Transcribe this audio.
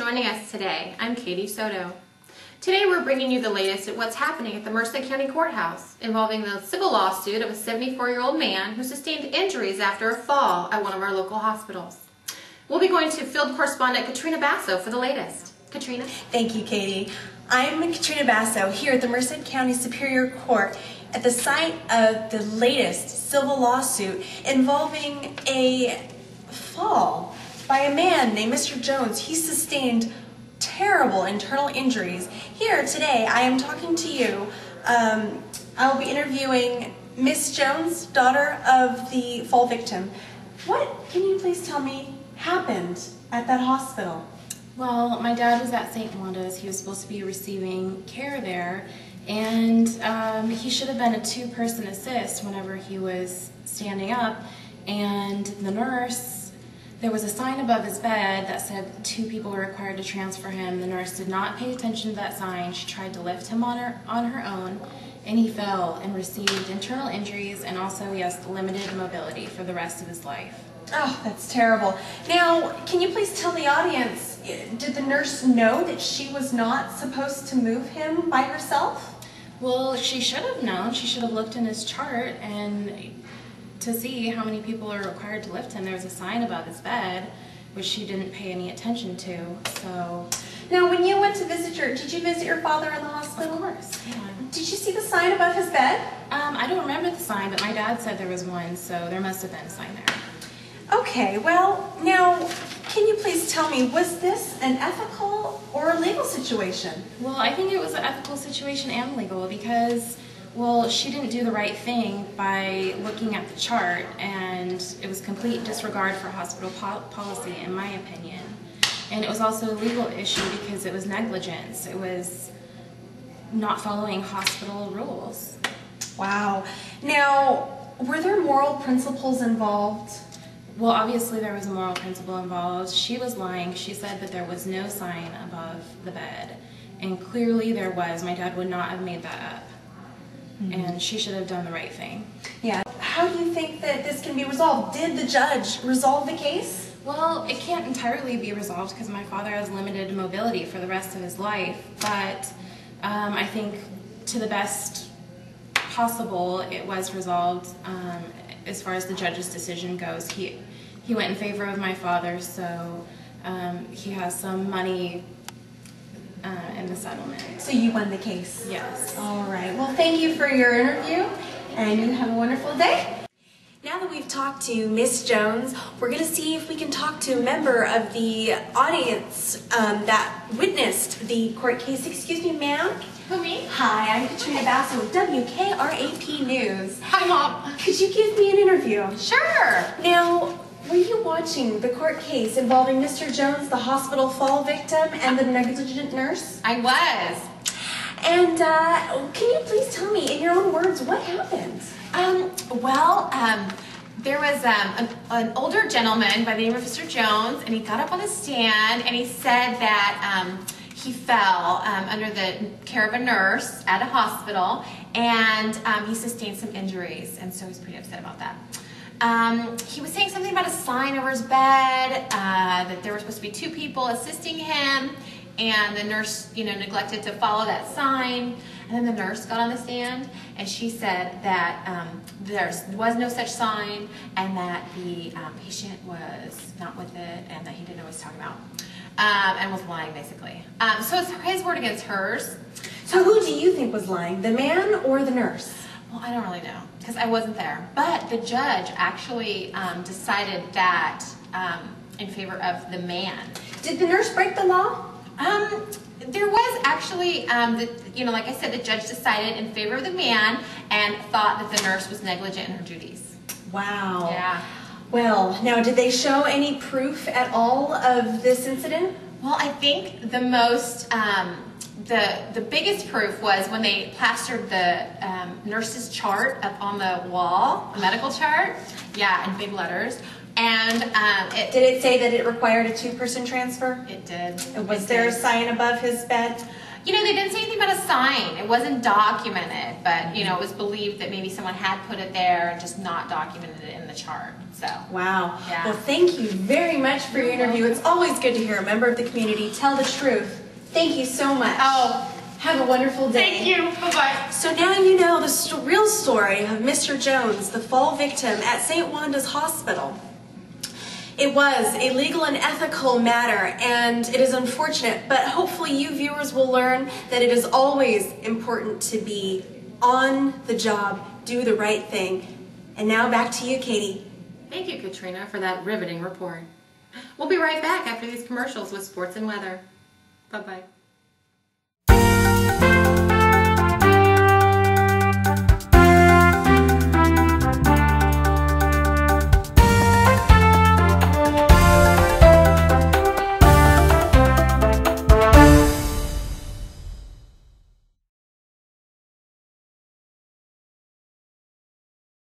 joining us today. I'm Katie Soto. Today we're bringing you the latest at what's happening at the Merced County Courthouse involving the civil lawsuit of a 74-year-old man who sustained injuries after a fall at one of our local hospitals. We'll be going to field correspondent Katrina Basso for the latest. Katrina? Thank you, Katie. I'm Katrina Basso here at the Merced County Superior Court at the site of the latest civil lawsuit involving a fall by a man named Mr. Jones. He sustained terrible internal injuries. Here today I am talking to you. I'll be interviewing Miss Jones, daughter of the fall victim. What can you please tell me happened at that hospital? Well, my dad was at St. Wanda's. He was supposed to be receiving care there, and he should have been a two-person assist whenever he was standing up, and the nurse, there was a sign above his bed that said 2 people were required to transfer him. The nurse did not pay attention to that sign. She tried to lift him on her own, and he fell and received internal injuries, and also he has limited mobility for the rest of his life. Oh, that's terrible. Now, can you please tell the audience, did the nurse know that she was not supposed to move him by herself? Well, she should have known. She should have looked in his chart and to see how many people are required to lift him. There was a sign above his bed, which she didn't pay any attention to. So, now, when you went to visit did you visit your father in the hospital? Of course, yeah. Did you see the sign above his bed? I don't remember the sign, but my dad said there was one, so there must have been a sign there. Okay, well, now, can you please tell me, was this an ethical or a legal situation? Well, I think it was an ethical situation and legal because, well, she didn't do the right thing by looking at the chart, and it was complete disregard for hospital policy, in my opinion. And it was also a legal issue because it was negligence. It was not following hospital rules. Wow. Now, were there moral principles involved? Well, obviously there was a moral principle involved. She was lying. She said that there was no sign above the bed, and clearly there was. My dad would not have made that up. And she should have done the right thing. Yeah. How do you think that this can be resolved? Did the judge resolve the case? Well, it can't entirely be resolved because my father has limited mobility for the rest of his life, but I think to the best possible it was resolved. As far as the judge's decision goes, he went in favor of my father, so he has some money in the settlement. So you won the case? Yes. All right. Well, thank you for your interview, and you have a wonderful day. Now that we've talked to Miss Jones, we're going to see if we can talk to a member of the audience that witnessed the court case. Excuse me, ma'am? Who, me? Hi, I'm Katrina Basso with WKRAP News. Hi, Mom. Could you give me an interview? Sure. Now, were you watching the court case involving Mr. Jones, the hospital fall victim, and the negligent nurse? I was. And can you please tell me, in your own words, what happened? There was an older gentleman by the name of Mr. Jones, and he got up on the stand and he said that he fell under the care of a nurse at a hospital, and he sustained some injuries, and so he's pretty upset about that. He was saying something about a sign over his bed, that there were supposed to be 2 people assisting him, and the nurse, neglected to follow that sign. And then the nurse got on the stand, and she said that there was no such sign, and that the patient was not with it, and that he didn't know what he was talking about, and was lying, basically. So it's his word against hers. So who do you think was lying, the man or the nurse? Well, I don't really know, because I wasn't there. But the judge actually decided that in favor of the man. Did the nurse break the law? There was actually, like I said, the judge decided in favor of the man and thought that the nurse was negligent in her duties. Wow. Yeah. Well, now, did they show any proof at all of this incident? Well, I think the most, the biggest proof was when they plastered the nurse's chart up on the wall, the medical chart, yeah, in big letters. And did it say that it required a 2-person transfer? It did. Was there a sign above his bed? You know, they didn't say anything about a sign. It wasn't documented, but, you know, it was believed that maybe someone had put it there and just not documented it in the chart. So. Wow. Yeah. Well, thank you very much for your interview. It's always good to hear a member of the community tell the truth. Thank you so much. Oh. Have a wonderful day. Thank you. Bye-bye. So now you know the real story of Mr. Jones, the fall victim at St. Wanda's Hospital. It was a legal and ethical matter, and it is unfortunate, but hopefully you viewers will learn that it is always important to be on the job, do the right thing. And now back to you, Katie. Thank you, Katrina, for that riveting report. We'll be right back after these commercials with sports and weather. Bye-bye.